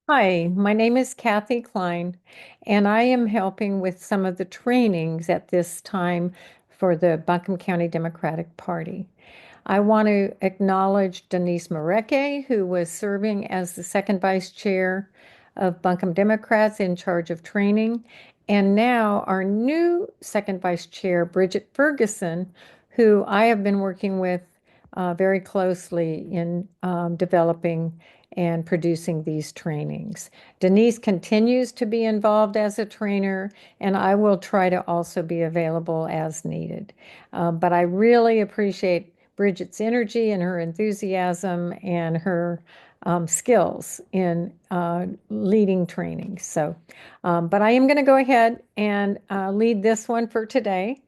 Hi, my name is Kathy Klein, and I am helping with some of the trainings at this time for the Buncombe County Democratic Party. I want to acknowledge Denise Mareke, who was serving as the second vice chair of Buncombe Democrats in charge of training, and now our new second vice chair, Bridget Ferguson, who I have been working with very closely in developing and producing these trainings. Denise continues to be involved as a trainer, and I will try to also be available as needed. But I really appreciate Bridget's energy and her enthusiasm and her skills in leading training. But I am going to go ahead and lead this one for today.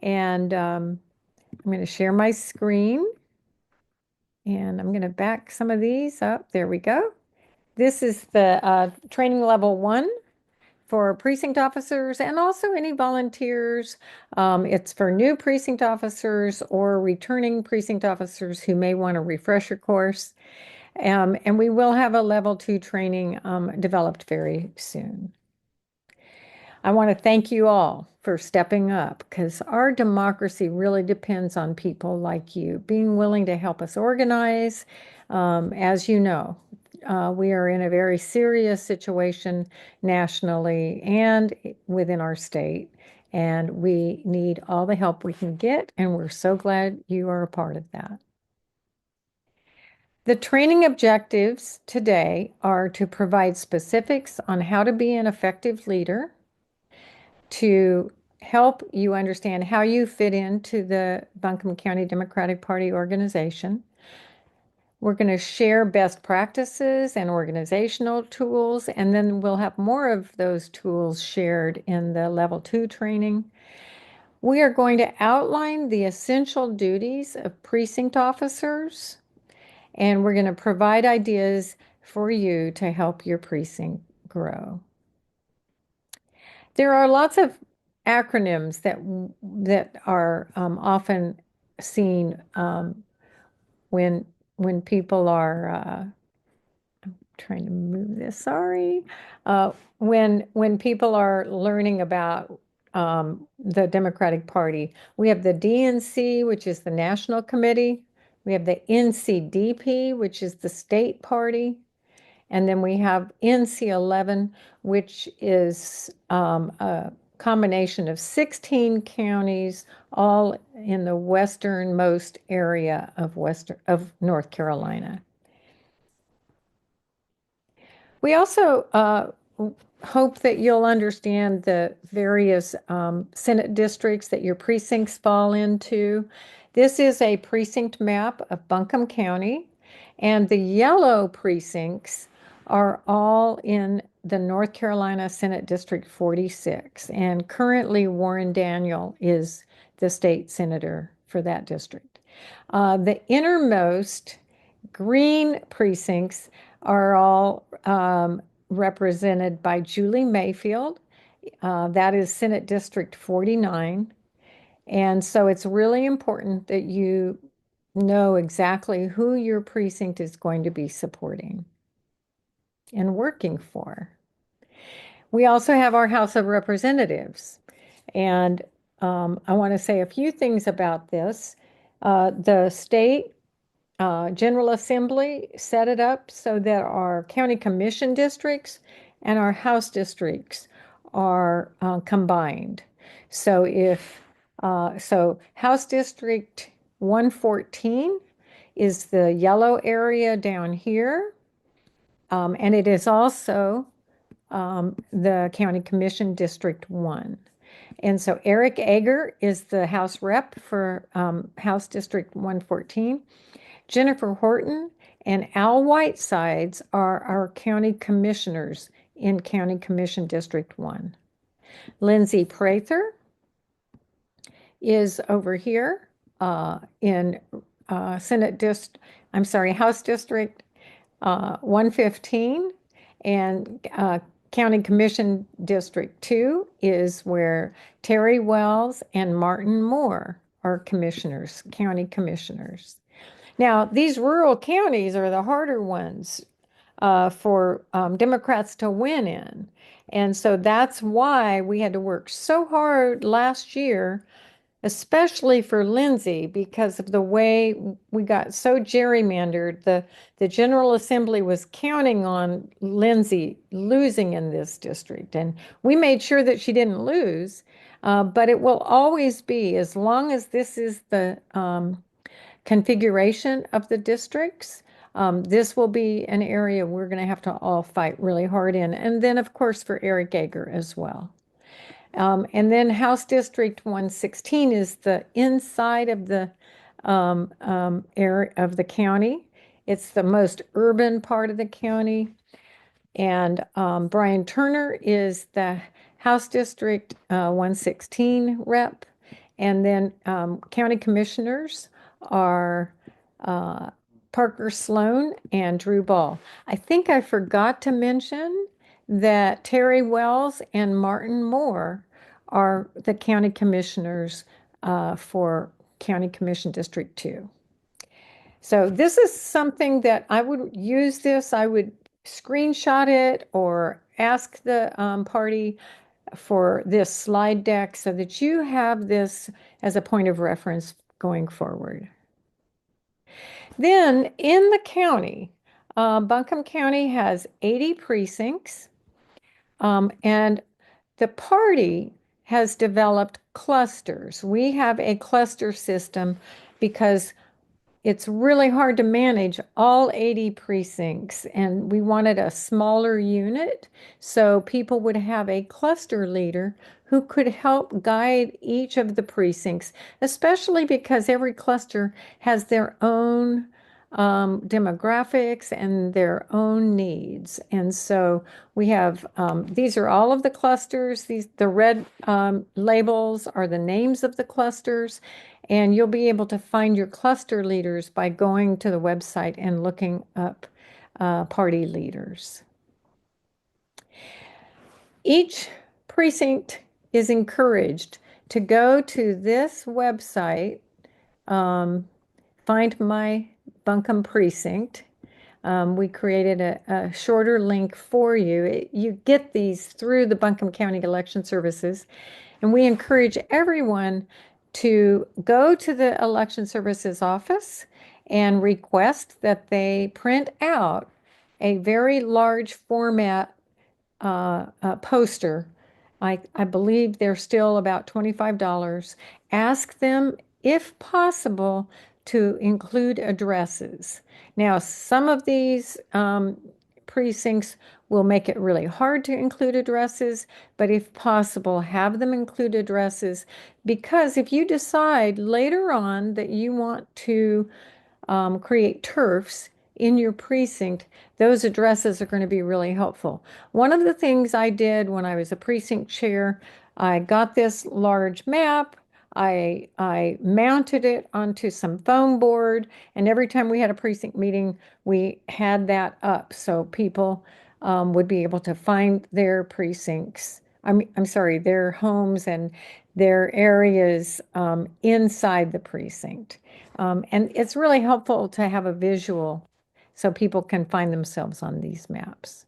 And I'm going to share my screen and I'm going to back some of these up. There we go. This is the training level 1 for precinct officers and also any volunteers. It's for new precinct officers or returning precinct officers who may want a refresher course. And we will have a level 2 training developed very soon. I want to thank you all for stepping up because our democracy really depends on people like you being willing to help us organize. As you know, we are in a very serious situation nationally and within our state, and we need all the help we can get, and we're so glad you are a part of that. The training objectives today are to provide specifics on how to be an effective leader, to help you understand how you fit into the Buncombe County Democratic Party organization. We're going to share best practices and organizational tools, and then we'll have more of those tools shared in the level 2 training. We are going to outline the essential duties of precinct officers, and we're going to provide ideas for you to help your precinct grow. There are lots of acronyms that are often seen when people are trying to move this. Sorry, when people are learning about the Democratic Party, we have the DNC, which is the National Committee. We have the NCDP, which is the state party. And then we have NC11, which is a combination of 16 counties, all in the westernmost area of North Carolina. We also hope that you'll understand the various Senate districts that your precincts fall into. This is a precinct map of Buncombe County, and the yellow precincts are all in the North Carolina Senate District 46. And currently, Warren Daniel is the state senator for that district. The innermost green precincts are all represented by Julie Mayfield. That is Senate District 49. And so it's really important that you know exactly who your precinct is going to be supporting and working for. We also have our House of Representatives. And I want to say a few things about this. The state General Assembly set it up so that our county commission districts and our House districts are combined. So House District 114 is the yellow area down here, and it is also the County Commission District 1. And so Eric Ager is the House rep for House District 114. Jennifer Horton and Al Whitesides are our county commissioners in County Commission District 1. Lindsay Prather is over here in House District 115, and County Commission District 2 is where Terry Wells and Martin Moore are commissioners, county commissioners. Now, these rural counties are the harder ones for Democrats to win in. And so that's why we had to work so hard last year, especially for Lindsay, because of the way we got so gerrymandered. The General Assembly was counting on Lindsay losing in this district, and we made sure that she didn't lose. But it will always be, as long as this is the configuration of the districts, this will be an area we're going to have to all fight really hard in. And then, of course, for Eric Yeager as well. And then House District 116 is the inside of the area of the county. It's the most urban part of the county. And Brian Turner is the House District 116 rep. And then county commissioners are Parker Sloan and Drew Ball. I think I forgot to mention that Terry Wells and Martin Moore are the county commissioners for County Commission District 2. So this is something that I would use this. I would screenshot it or ask the party for this slide deck so that you have this as a point of reference going forward. Then in the county, Buncombe County has 80 precincts, and the party has developed clusters. We have a cluster system because it's really hard to manage all 80 precincts, and we wanted a smaller unit so people would have a cluster leader who could help guide each of the precincts, especially because every cluster has their own demographics and their own needs. And so we have, these are all of the clusters. The red labels are the names of the clusters. And you'll be able to find your cluster leaders by going to the website and looking up party leaders. Each precinct is encouraged to go to this website, Find My Buncombe Precinct. We created a shorter link for you. You get these through the Buncombe County Election Services, and we encourage everyone to go to the Election Services office and request that they print out a very large format poster. I believe they're still about $25. Ask them, if possible, to include addresses. Now, some of these precincts will make it really hard to include addresses, but if possible, have them include addresses, because if you decide later on that you want to create turfs in your precinct, those addresses are going to be really helpful. One of the things I did when I was a precinct chair, I got this large map. I mounted it onto some foam board, and every time we had a precinct meeting, we had that up so people would be able to find their precincts. I'm sorry, their homes and their areas inside the precinct. And it's really helpful to have a visual so people can find themselves on these maps.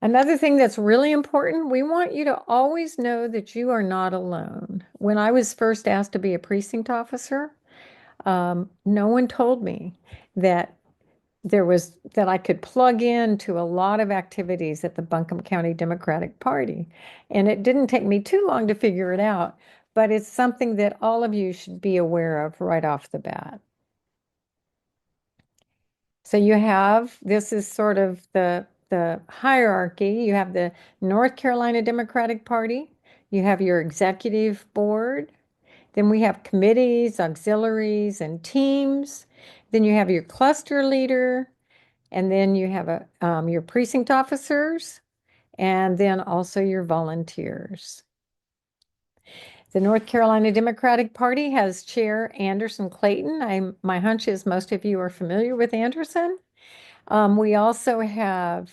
Another thing that's really important, we want you to always know that you are not alone. When I was first asked to be a precinct officer, no one told me that that I could plug into a lot of activities at the Buncombe County Democratic Party. And it didn't take me too long to figure it out, but it's something that all of you should be aware of right off the bat. So this is sort of the hierarchy. You have the North Carolina Democratic Party, you have your executive board, then we have committees, auxiliaries, and teams. Then you have your cluster leader, and then you have your precinct officers, and then also your volunteers. The North Carolina Democratic Party has Chair Anderson Clayton. My hunch is most of you are familiar with Anderson. We also have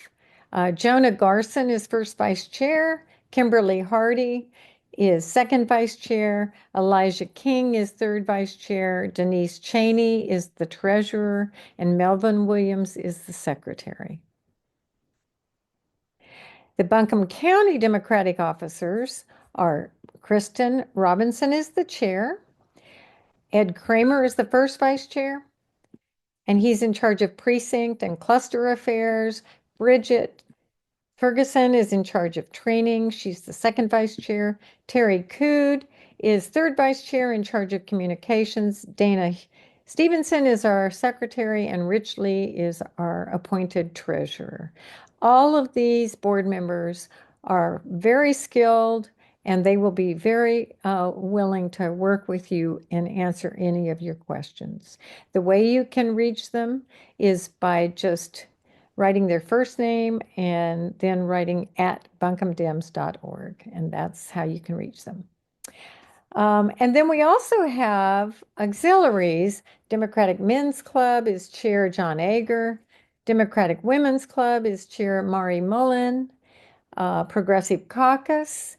Jonah Garson is first vice chair. Kimberly Hardy is second vice chair. Elijah King is third vice chair. Denise Cheney is the treasurer, and Melvin Williams is the secretary. The Buncombe County Democratic officers are Kristen Robinson is the chair. Ed Kramer is the first vice chair, and he's in charge of precinct and cluster affairs. Bridget Ferguson is in charge of training. She's the second vice chair. Terry Cood is third vice chair in charge of communications. Dana Stevenson is our secretary, and Rich Lee is our appointed treasurer. All of these board members are very skilled, and they will be very willing to work with you and answer any of your questions. The way you can reach them is by just writing their first name and then writing at buncombedems.org, and that's how you can reach them. And then we also have auxiliaries. Democratic Men's Club is Chair John Ager. Democratic Women's Club is Chair Mari Mullen. Progressive Caucus,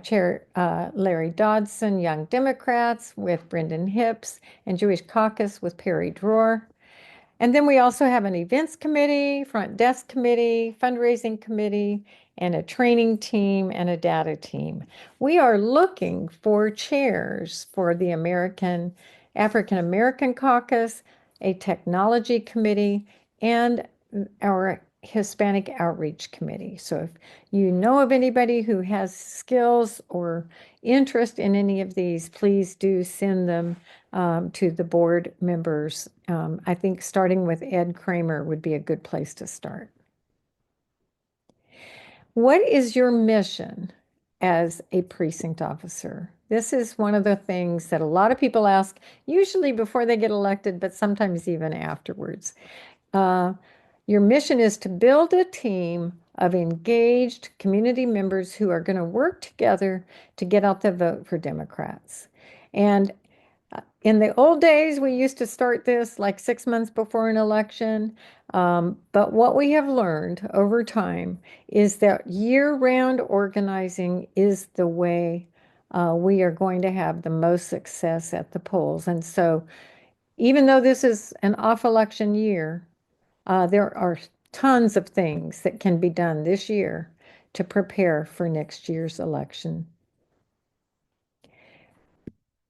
Chair Larry Dodson. Young Democrats with Brendan Hips, and Jewish Caucus with Perry Dror. And then we also have an events committee, front desk committee, fundraising committee, and a training team and a data team. We are looking for chairs for the African American Caucus, a technology committee, and our Hispanic Outreach Committee. So if you know of anybody who has skills or interest in any of these, please do send them to the board members. I think starting with Ed Kramer would be a good place to start. What is your mission as a precinct officer? This is one of the things that a lot of people ask, usually before they get elected, but sometimes even afterwards. Your mission is to build a team of engaged community members who are going to work together to get out the vote for Democrats. And in the old days, we used to start this like 6 months before an election. But what we have learned over time is that year-round organizing is the way we are going to have the most success at the polls. And so even though this is an off-election year, there are tons of things that can be done this year to prepare for next year's election.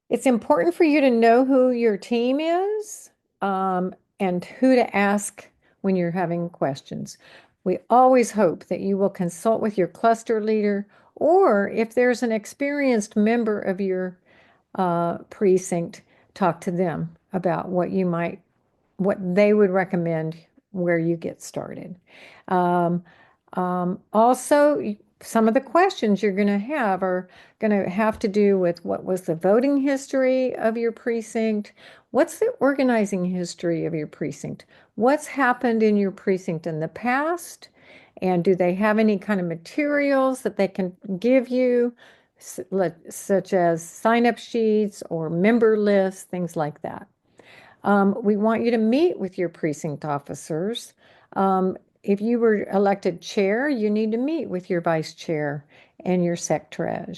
It's important for you to know who your team is and who to ask when you're having questions. We always hope that you will consult with your cluster leader, or if there's an experienced member of your precinct, talk to them about what they would recommend where you get started. Also, some of the questions you're going to have are going to have to do with what was the voting history of your precinct? What's the organizing history of your precinct? What's happened in your precinct in the past? And do they have any kind of materials that they can give you, such as sign-up sheets or member lists, things like that? We want you to meet with your precinct officers. If you were elected chair, you need to meet with your vice chair and your secretary.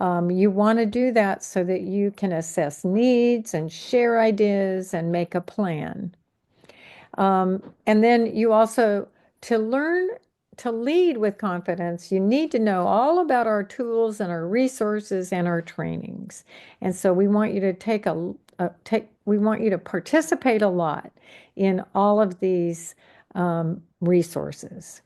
You want to do that so that you can assess needs and share ideas and make a plan. And then you also, to learn to lead with confidence, you need to know all about our tools and our resources and our trainings. And so we want you to we want you to participate a lot in all of these resources.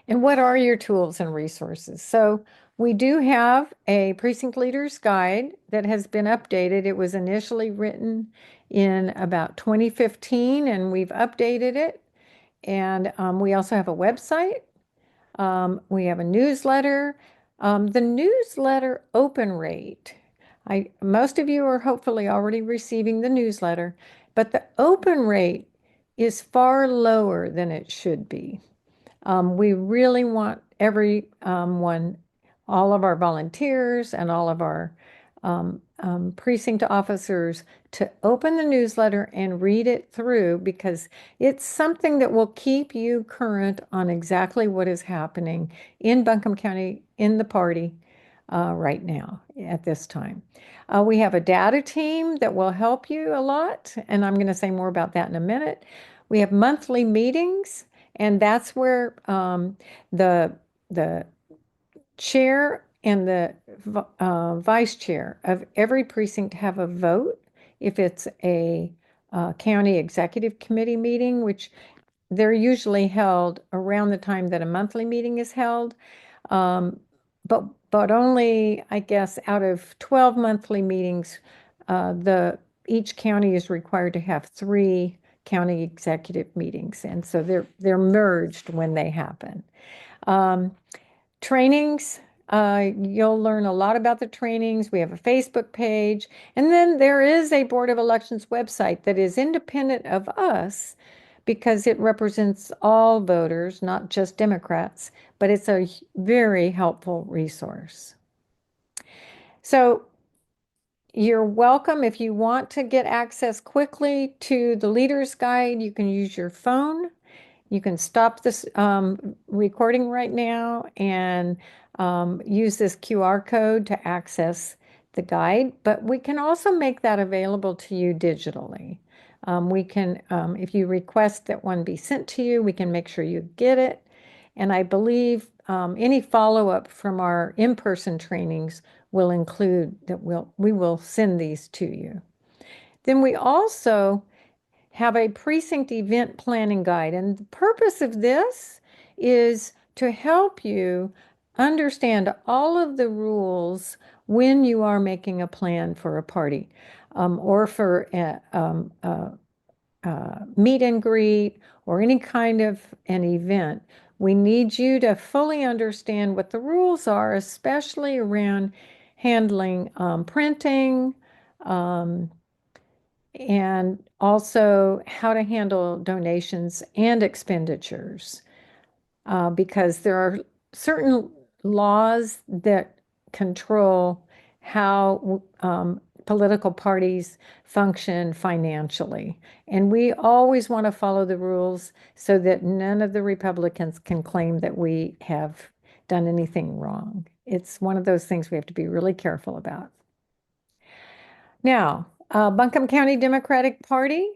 And what are your tools and resources? So we do have a Precinct Leaders Guide that has been updated. It was initially written in about 2015, and we've updated it. And we also have a website. We have a newsletter. The newsletter open rate. Most of you are hopefully already receiving the newsletter, but the open rate is far lower than it should be. We really want everyone, all of our volunteers and all of our precinct officers to open the newsletter and read it through because it's something that will keep you current on exactly what is happening in Buncombe County in the party right now at this time. We have a data team that will help you a lot, and I'm going to say more about that in a minute. We have monthly meetings, and that's where the chair and the vice chair of every precinct have a vote. If it's a county executive committee meeting, which they're usually held around the time that a monthly meeting is held, um, but only, I guess, out of 12 monthly meetings, each county is required to have 3 county executive meetings, and so they're merged when they happen. Trainings, you'll learn a lot about the trainings. We have a Facebook page, and then there is a Board of Elections website that is independent of us because it represents all voters, not just Democrats, but it's a very helpful resource. So you're welcome. If you want to get access quickly to the Leader's Guide, you can use your phone. You can stop this recording right now and use this QR code to access the guide, but we can also make that available to you digitally. We can, if you request that one be sent to you, we can make sure you get it. And I believe any follow-up from our in-person trainings will include that we will send these to you. Then we also have a precinct event planning guide. And the purpose of this is to help you understand all of the rules when you are making a plan for a party or for a meet and greet or any kind of an event. We need you to fully understand what the rules are, especially around handling printing, and also how to handle donations and expenditures, because there are certain laws that control how political parties function financially. And we always want to follow the rules so that none of the Republicans can claim that we have done anything wrong. It's one of those things we have to be really careful about. Now, Buncombe County Democratic Party,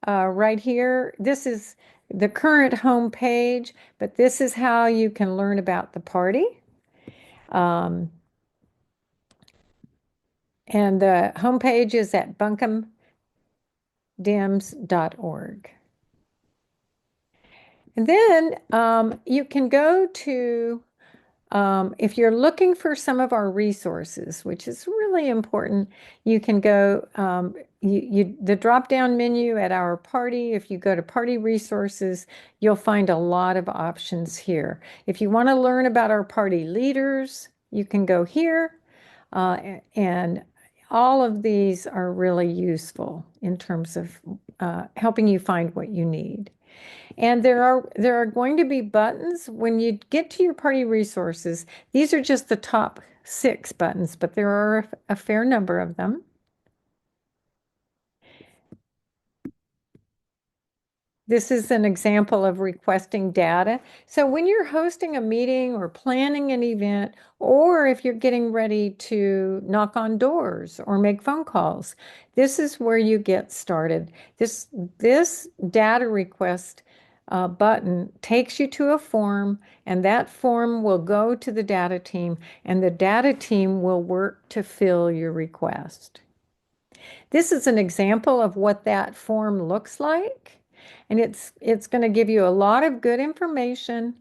right here. This is the current home page, but this is how you can learn about the party. And the homepage is at buncombedems.org. And then you can go to if you're looking for some of our resources, which is really important, you can go the drop-down menu at our party. If you go to party resources, you'll find a lot of options here. If you want to learn about our party leaders, you can go here, and all of these are really useful in terms of helping you find what you need. And there are going to be buttons when you get to your party resources. These are just the top 6 buttons, but there are a fair number of them. This is an example of requesting data. So when you're hosting a meeting or planning an event, or if you're getting ready to knock on doors or make phone calls, this is where you get started. This data request button takes you to a form, and that form will go to the data team, and the data team will work to fill your request. This is an example of what that form looks like. And it's going to give you a lot of good information.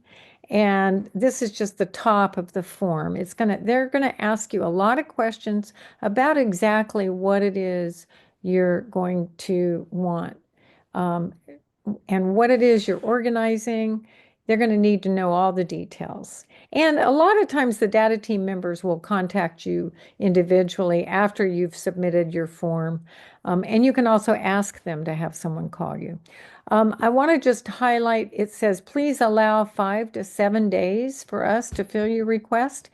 And this is just the top of the form. They're going to ask you a lot of questions about exactly what it is you're going to want, and what it is you're organizing. They're going to need to know all the details. And a lot of times the data team members will contact you individually after you've submitted your form. And you can also ask them to have someone call you. I want to just highlight, it says, please allow 5 to 7 days for us to fill your request.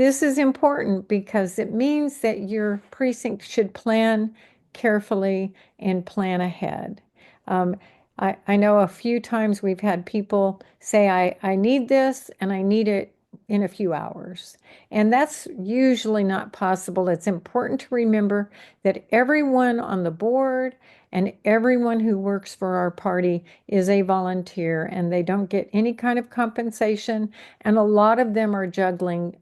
This is important because it means that your precinct should plan carefully and plan ahead. Um, I know a few times we've had people say, I need this and I need it in a few hours. And that's usually not possible. It's important to remember that everyone on the board and everyone who works for our party is a volunteer and they don't get any kind of compensation. And a lot of them are juggling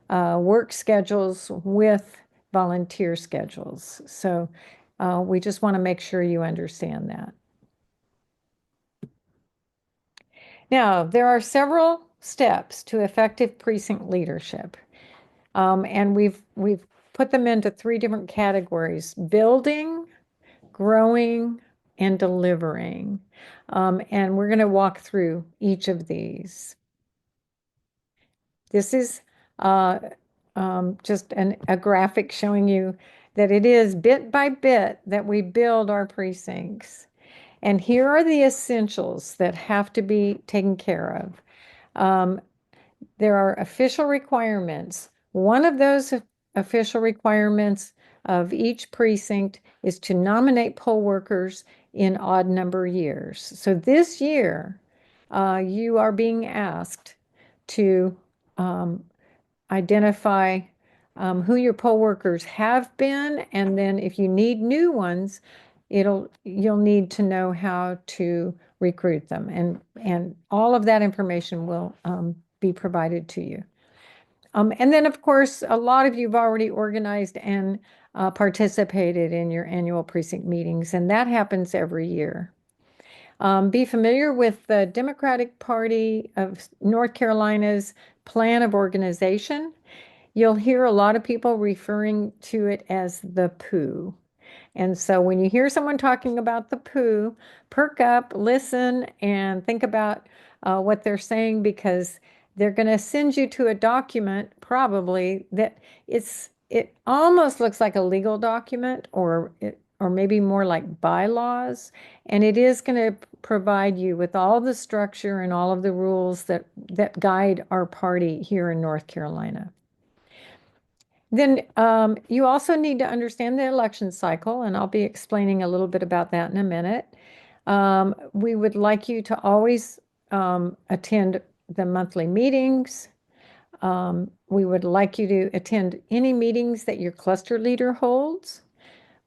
work schedules with volunteer schedules. So we just want to make sure you understand that. Now, there are several steps to effective precinct leadership. And we've put them into three different categories: building, growing, and delivering. And we're going to walk through each of these. This is uh, just a graphic showing you that it is bit by bit that we build our precincts. And here are the essentials that have to be taken care of. Um, there are official requirements. One of those official requirements of each precinct is to nominate poll workers in odd number years. So this year, you are being asked to um, identify who your poll workers have been, and then if you need new ones, you'll need to know how to recruit them, and all of that information will be provided to you. And then, of course, a lot of you've already organized and participated in your annual precinct meetings, and that happens every year. Be familiar with the Democratic Party of North Carolina's plan of organization. You'll hear a lot of people referring to it as the poo. And so when you hear someone talking about the poo, perk up, listen, and think about what they're saying, because they're going to send you to a document probably that it almost looks like a legal document, or maybe more like bylaws, and it is going to provide you with all the structure and all of the rules that guide our party here in North Carolina. Then you also need to understand the election cycle, and I'll be explaining a little bit about that in a minute. We would like you to always attend the monthly meetings. We would like you to attend any meetings that your cluster leader holds.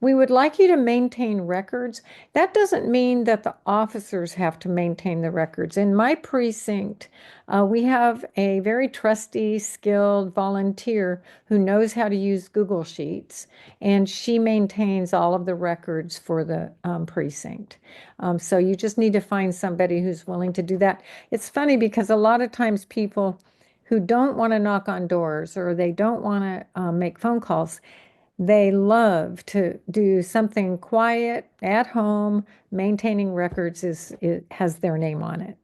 We would like you to maintain records. That doesn't mean that the officers have to maintain the records. In my precinct, we have a very trusty, skilled volunteer who knows how to use Google Sheets, and she maintains all of the records for the precinct. So you just need to find somebody who's willing to do that. It's funny because a lot of times people who don't want to knock on doors or they don't want to make phone calls, they love to do something quiet at home. Maintaining records it has their name on it.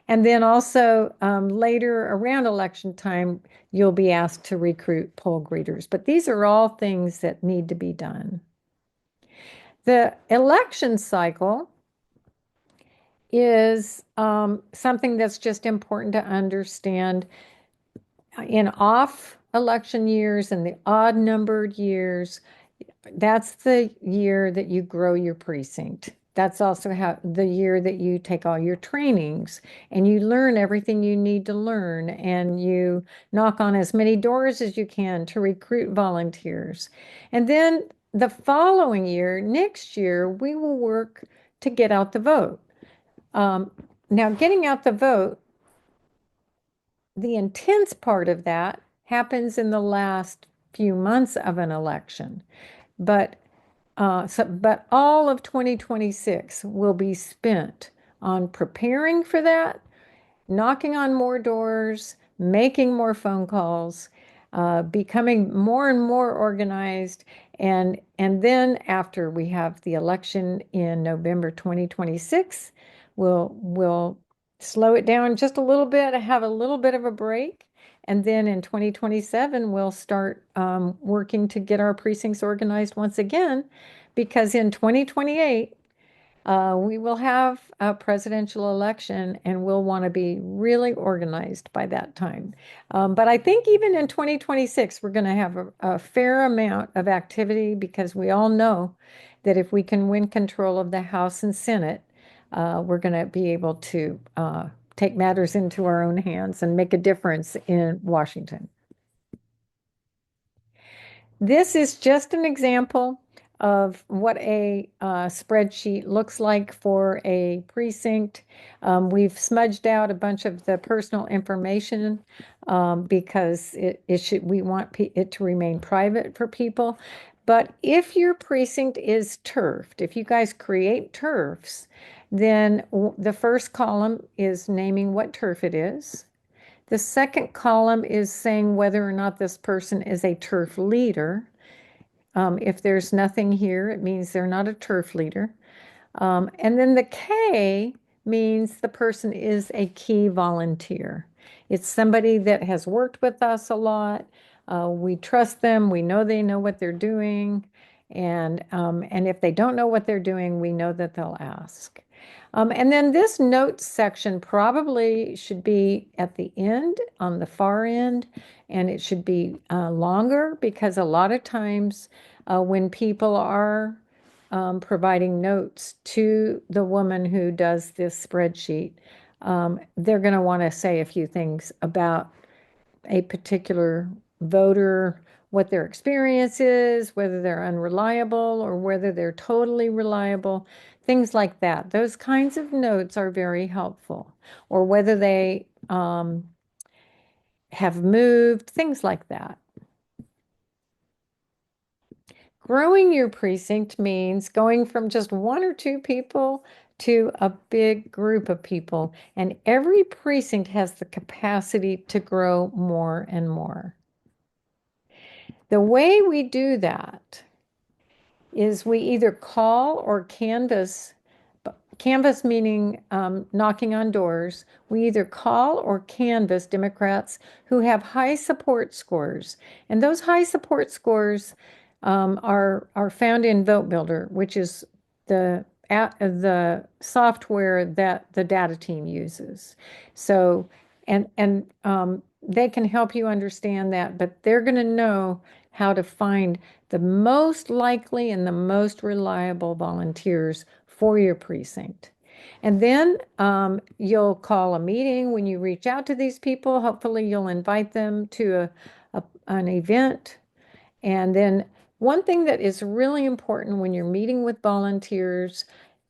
And then also later around election time, you'll be asked to recruit poll greeters. But these are all things that need to be done. The election cycle is something that's just important to understand. In off election years and the odd numbered years, that's the year that you grow your precinct. That's also the year that you take all your trainings and you learn everything you need to learn, and you knock on as many doors as you can to recruit volunteers. And then the following year, next year, we will work to get out the vote. Now, getting out the vote, the intense part of that happens in the last few months of an election. But but all of 2026 will be spent on preparing for that, knocking on more doors, making more phone calls, becoming more and more organized. And then after we have the election in November 2026, we'll slow it down just a little bit, have a little bit of a break. And then in 2027, we'll start working to get our precincts organized once again, because in 2028, We will have a presidential election and we'll want to be really organized by that time. But I think even in 2026, we're going to have a fair amount of activity because we all know that if we can win control of the House and Senate, we're going to be able to take matters into our own hands and make a difference in Washington. This is just an example of what a spreadsheet looks like for a precinct. We've smudged out a bunch of the personal information because we want it to remain private for people. But if your precinct is turfed, if you guys create turfs, then the first column is naming what turf it is. The second column is saying whether or not this person is a turf leader. If there's nothing here, it means they're not a turf leader. And then the K means the person is a key volunteer. It's somebody that has worked with us a lot. We trust them. We know they know what they're doing. And if they don't know what they're doing, we know that they'll ask. And then this notes section probably should be at the end, on the far end, and it should be longer because a lot of times when people are providing notes to the woman who does this spreadsheet, they're going to want to say a few things about a particular voter, what their experience is, whether they're unreliable or whether they're totally reliable, things like that. Those kinds of notes are very helpful, or whether they have moved, things like that. Growing your precinct means going from just one or two people to a big group of people, and every precinct has the capacity to grow more and more. The way we do that is we either call or canvass, canvass meaning knocking on doors. We either call or canvass Democrats who have high support scores. And those high support scores are found in Vote Builder, which is the software that the data team uses. So, and they can help you understand that, but they're going to know how to find the most likely and the most reliable volunteers for your precinct. And then you'll call a meeting when you reach out to these people. Hopefully, you'll invite them to an event. And then one thing that is really important when you're meeting with volunteers,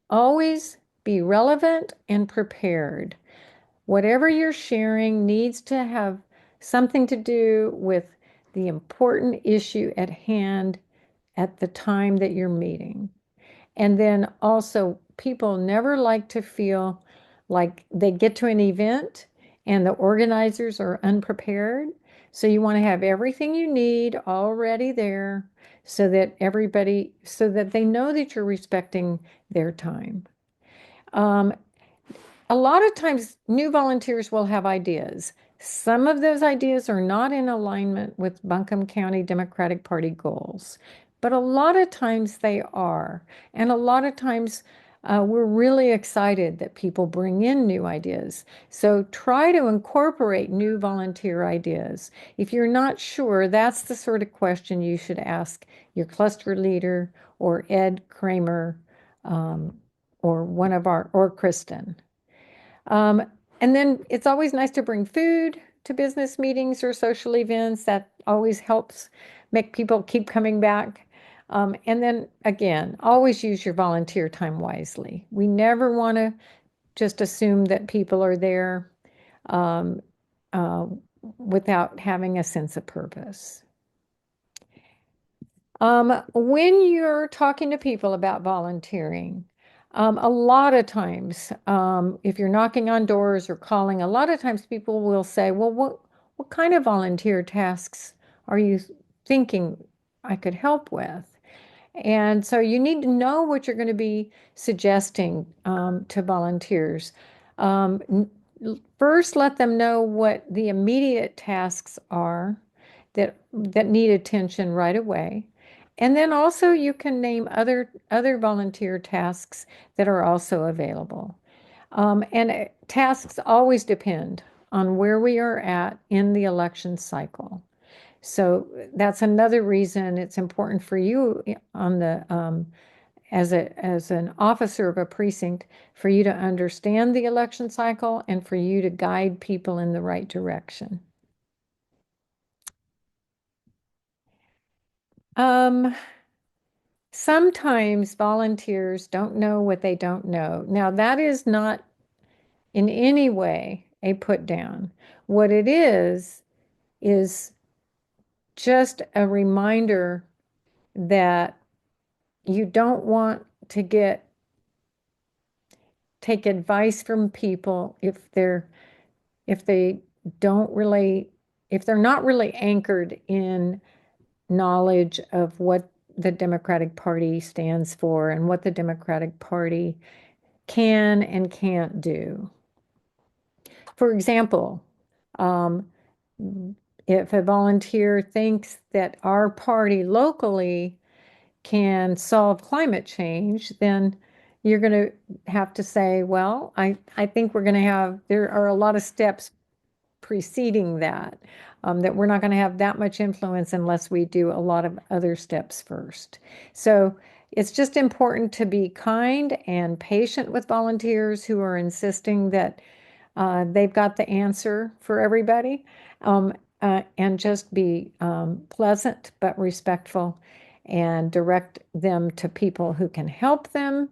always be relevant and prepared. Whatever you're sharing needs to have something to do with the important issue at hand at the time that you're meeting. And then also, people never like to feel like they get to an event and the organizers are unprepared. So you want to have everything you need already there so that so that they know that you're respecting their time. Um, a lot of times, new volunteers will have ideas. Some of those ideas are not in alignment with Buncombe County Democratic Party goals, but a lot of times they are. And a lot of times we're really excited that people bring in new ideas. So try to incorporate new volunteer ideas. If you're not sure, that's the sort of question you should ask your cluster leader or Ed Kramer or Kristen. Um, and then it's always nice to bring food to business meetings or social events. That always helps make people keep coming back. And then again, always use your volunteer time wisely. We never want to just assume that people are there um, uh, without having a sense of purpose. When you're talking to people about volunteering, a lot of times, if you're knocking on doors or calling, a lot of times people will say, well, what kind of volunteer tasks are you thinking I could help with? And so you need to know what you're going to be suggesting to volunteers. First, let them know what the immediate tasks are that need attention right away. And then also you can name other volunteer tasks that are also available. And tasks always depend on where we are at in the election cycle. So that's another reason it's important for you on the as an officer of a precinct for you to understand the election cycle and for you to guide people in the right direction. Um, Sometimes volunteers don't know what they don't know. Now, that is not in any way a put down. What it is just a reminder that you don't want to take advice from people if they don't really if they're not really anchored in knowledge of what the Democratic Party stands for and what the Democratic Party can and can't do. For example, um, if a volunteer thinks that our party locally can solve climate change, then you're going to have to say, well, I think we're going to there are a lot of steps preceding that, that we're not going to have that much influence unless we do a lot of other steps first. So it's just important to be kind and patient with volunteers who are insisting that they've got the answer for everybody, and just be pleasant but respectful and direct them to people who can help them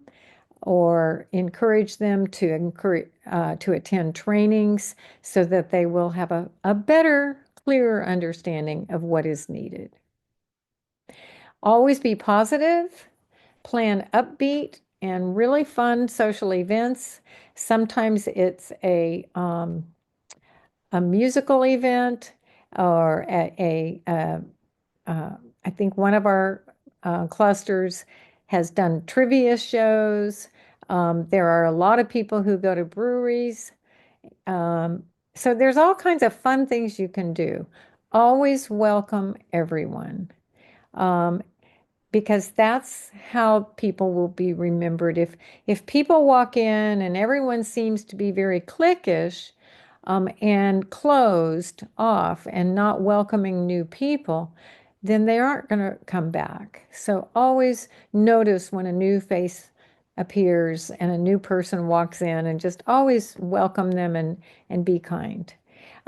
or encourage them to attend trainings so that they will have a better, clearer understanding of what is needed. Always be positive, plan upbeat and really fun social events. Sometimes it's a musical event or I think one of our clusters has done trivia shows. There are a lot of people who go to breweries. Um, so there's all kinds of fun things you can do. Always welcome everyone. Um, because that's how people will be remembered. If people walk in and everyone seems to be very cliquish, and closed off and not welcoming new people, then they aren't going to come back. So always notice when a new face appears and a new person walks in and just always welcome them and be kind.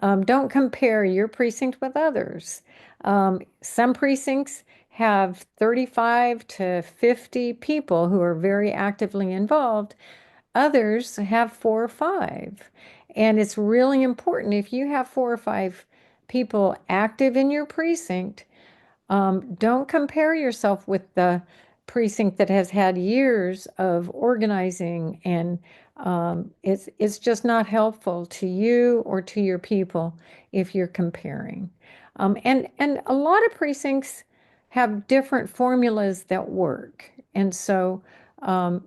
Don't compare your precinct with others. Some precincts have 35 to 50 people who are very actively involved. Others have 4 or 5. And it's really important if you have 4 or 5 people active in your precinct, don't compare yourself with the precinct that has had years of organizing, and it's just not helpful to you or to your people if you're comparing. And a lot of precincts have different formulas that work, and so um,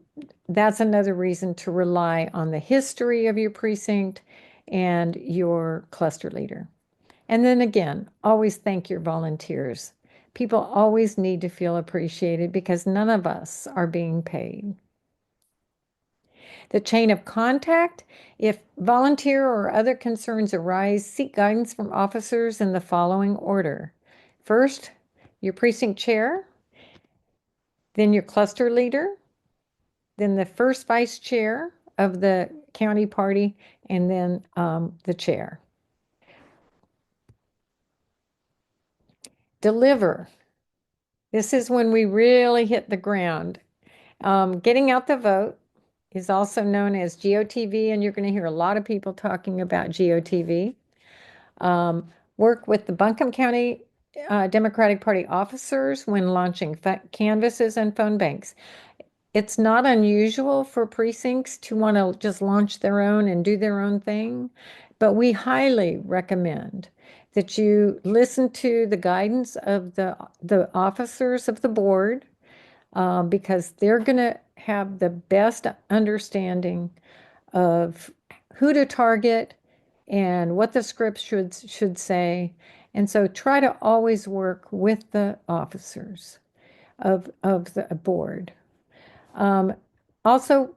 that's another reason to rely on the history of your precinct and your cluster leader. And then again, always thank your volunteers. People always need to feel appreciated because none of us are being paid. The chain of contact, if volunteer or other concerns arise, seek guidance from officers in the following order. First, your precinct chair, then your cluster leader, then the first vice chair of the county party, and then the chair. Deliver. This is when we really hit the ground. Getting out the vote is also known as GOTV, and you're going to hear a lot of people talking about GOTV. Work with the Buncombe County Democratic Party officers when launching canvases and phone banks. It's not unusual for precincts to want to just launch their own and do their own thing, but we highly recommend that you listen to the guidance of the officers of the board, because they're going to have the best understanding of who to target and what the script should say. And so try to always work with the officers. of the board. Um, also,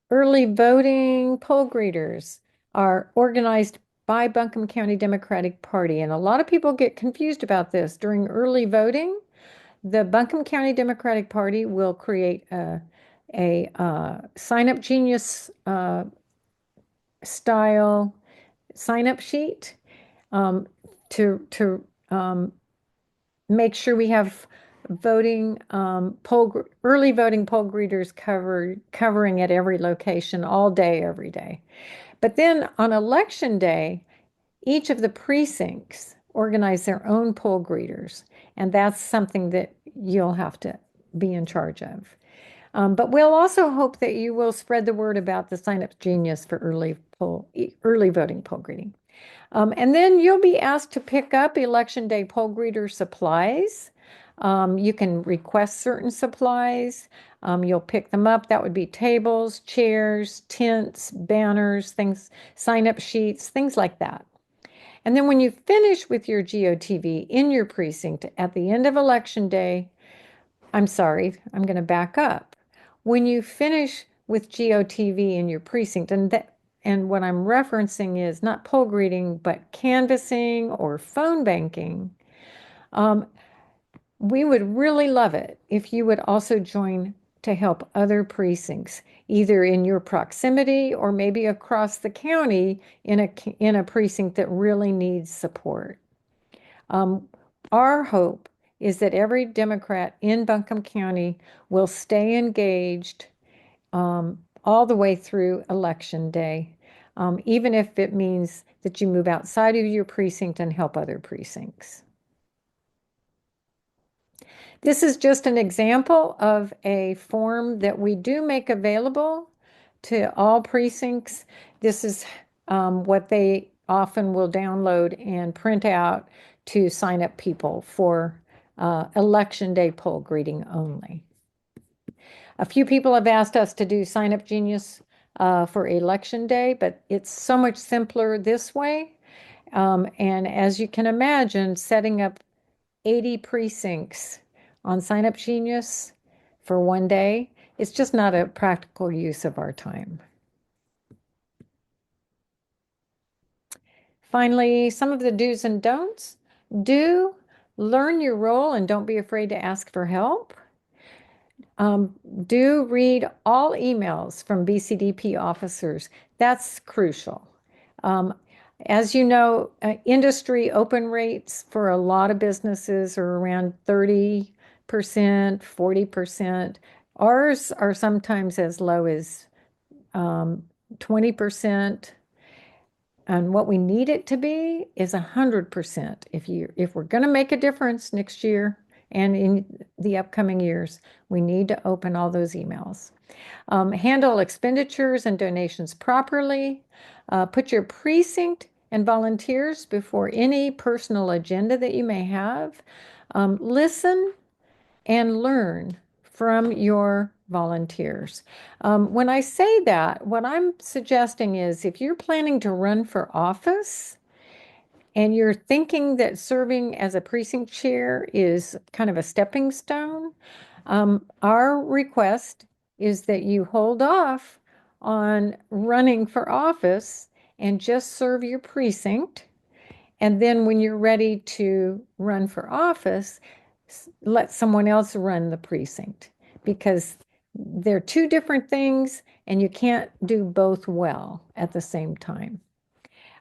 early voting poll greeters are organized by Buncombe County Democratic Party. And a lot of people get confused about this. During early voting, the Buncombe County Democratic Party will create a Sign Up Genius style sign up sheet um, to make sure we have voting early voting poll greeters covering at every location all day, every day. But then on election day, each of the precincts organize their own poll greeters, and that's something that you'll have to be in charge of. But we'll also hope that you will spread the word about the Sign Up Genius for early voting poll greeting. And then you'll be asked to pick up Election Day poll greeter supplies. You can request certain supplies. You'll pick them up. That would be tables, chairs, tents, banners, things, sign-up sheets, things like that. And then when you finish with your GOTV in your precinct at the end of Election Day, I'm sorry, I'm going to back up. When you finish with GOTV in your precinct, and what I'm referencing is not poll greeting, but canvassing or phone banking, we would really love it if you would also join to help other precincts, either in your proximity or maybe across the county in a precinct that really needs support. Our hope is that every Democrat in Buncombe County will stay engaged all the way through Election Day, even if it means that you move outside of your precinct and help other precincts. This is just an example of a form that we do make available to all precincts. This is what they often will download and print out to sign up people for Election Day poll greeting only. A few people have asked us to do Sign Up Genius for Election Day, but it's so much simpler this way. And as you can imagine, setting up 80 precincts on Sign Up Genius for one day, it's just not a practical use of our time. Finally, some of the do's and don'ts. Do learn your role and don't be afraid to ask for help. Do read all emails from BCDP officers. That's crucial. As you know, industry open rates for a lot of businesses are around 30%, 40%. Ours are sometimes as low as 20%. And what we need it to be is 100%. If we're going to make a difference next year and in the upcoming years, we need to open all those emails. Handle expenditures and donations properly. Put your precinct and volunteers before any personal agenda that you may have. Listen and learn from your volunteers. When I say that, what I'm suggesting is if you're planning to run for office and you're thinking that serving as a precinct chair is kind of a stepping stone, our request is that you hold off on running for office and just serve your precinct. And then when you're ready to run for office, let someone else run the precinct because they're two different things and you can't do both well at the same time.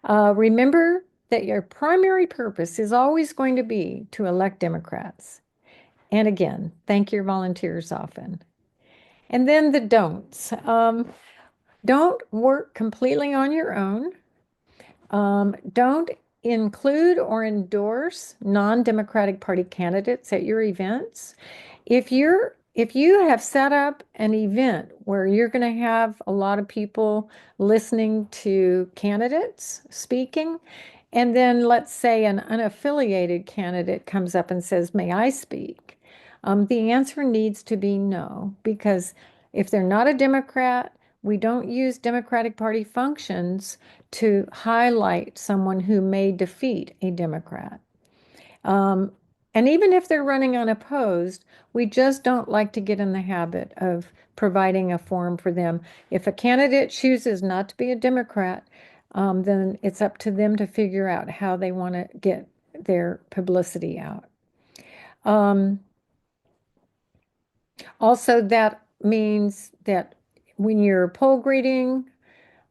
Remember that your primary purpose is always going to be to elect Democrats. And again, thank your volunteers often. And then the don'ts. Don't work completely on your own. Don't include or endorse non-Democratic Party candidates at your events. If you have set up an event where you're going to have a lot of people listening to candidates speaking, and then let's say an unaffiliated candidate comes up and says, "May I speak?" The answer needs to be no, because if they're not a Democrat, we don't use Democratic Party functions to highlight someone who may defeat a Democrat. And even if they're running unopposed, we just don't like to get in the habit of providing a forum for them. If a candidate chooses not to be a Democrat, then it's up to them to figure out how they want to get their publicity out. Um, Also, that means that when you're poll greeting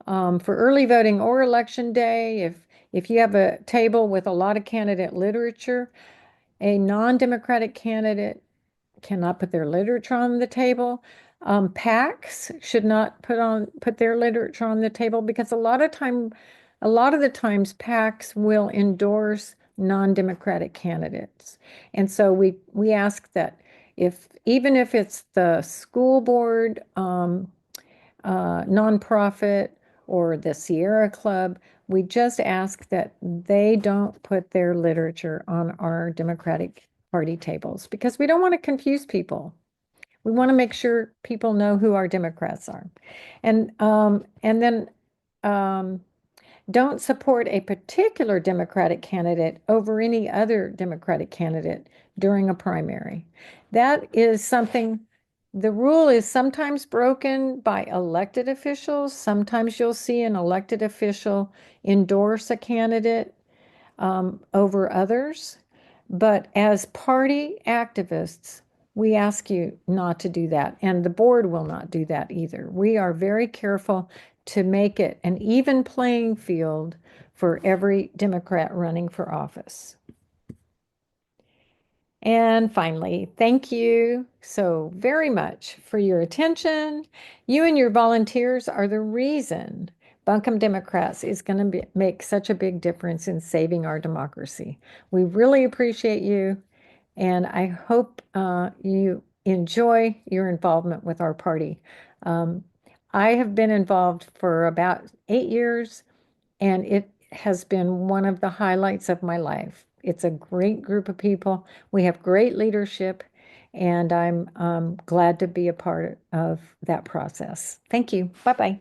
for early voting or election day, if you have a table with a lot of candidate literature, a non-Democratic candidate cannot put their literature on the table. PACs should not put their literature on the table because a lot of the times PACs will endorse non-democratic candidates. And so we ask that if even if it's the school board, nonprofit, or the Sierra Club, we just ask that they don't put their literature on our Democratic Party tables because we don't want to confuse people. We want to make sure people know who our Democrats are. And then don't support a particular Democratic candidate over any other Democratic candidate during a primary. That is something, the rule is sometimes broken by elected officials. Sometimes you'll see an elected official endorse a candidate over others. But as party activists, we ask you not to do that. And the board will not do that either. We are very careful to make it an even playing field for every Democrat running for office. And finally, thank you so very much for your attention. You and your volunteers are the reason Buncombe Democrats is going to make such a big difference in saving our democracy. We really appreciate you, and I hope you enjoy your involvement with our party. Um, I have been involved for about 8 years, and it has been one of the highlights of my life. It's a great group of people. We have great leadership, and I'm glad to be a part of that process. Thank you. Bye-bye.